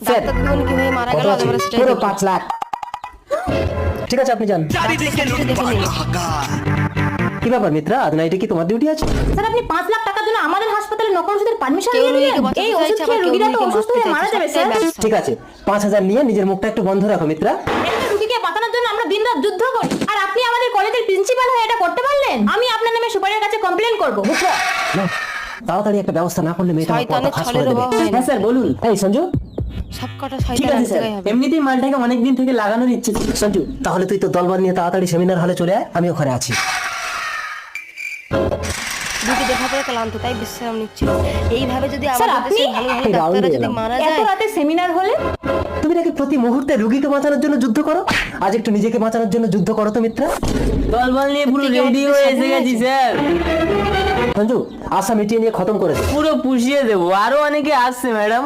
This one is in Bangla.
ডাক্তার দিদিমণি কিভাবে মারা গেল আজ আমরা সেটাই পুরো দেখব। 5 লাখ। ঠিক আছে আপনি যান। দেখে নিন। কি ব্যাপার মিত্রা, আজ নাইটে কি তোমার ডিউটি আছে? স্যার আপনি 5 লাখ টাকার জন্য আমাদের হাসপাতালে নকল ওষুধের পারমিশন কেউ দিয়ে দিলেন? রোগীকে বাঁচাতে এই ওষুধ চাইছে, আবার খেয়ে কেউ রোগীরা তো রোগীকে অসুস্থ হয়ে মারতে মারা যাবে চাইছে, স্যার। সবটাই ব্যবসা। ঠিক আছে 5,000 নিয়ে নিজের মুখটা একটু বন্ধ রাখো মিত্রা। একটা রোগীকে বাঁচানোর জন্য আমরা দিনরাত যুদ্ধ করি, আর আপনি আমাদের কলেজের প্রিন্সিপাল হয়ে এটা করতে পারলেন? আমি আপনার নামে সুপারের কাছে কমপ্লেইন করব। মিত্রা না, তাড়াতাড়ি একটা ব্যবস্থা না করলে মেয়েটা আমার পথটা শয়তানের ফাঁস ছলের করে দেবে। অভাব হয় না। হ্যাঁ স্যার বলুন। এই সঞ্জু, সব কটা ঠিক শয়তান আছে এক স্যার, জায়গায় হবে। এমনিতেই মালটাকে অনেকদিন থেকে লাগানোর ইচ্ছে ছিল। সঞ্জু তাহলে তুই তো দলবল নিয়ে তাড়াতাড়ি সেমিনার হলে চলে আয়, আমি ওখানে আছি। দুটি দেখা পরে ক্লান্ত, তাই বিশ্রাম নিচ্ছিল। এইভাবে যদি স্যার, আমাদের দেশে আপনি- ভালো ভালো ডাক্তাররা যদি মারা এত যায়, রাতে সেমিনার হলে? তুমি নাকি প্রতি মুহূর্তে রুগীকে বাঁচানোর জন্য যুদ্ধ করো, আজ একটু নিজেকে বাঁচানোর জন্য যুদ্ধ করো তো মিত্রা। দলবল নিয়ে পুরো সত্যি কি রেডি আমাদের হয়ে সামনে এসে গেছি আছে? স্যার, সঞ্জু আশা মিটিয়ে নিয়ে খতম করে দে। পুরো পুষিয়ে দেবো, আরো অনেকে আসছে ম্যাডাম।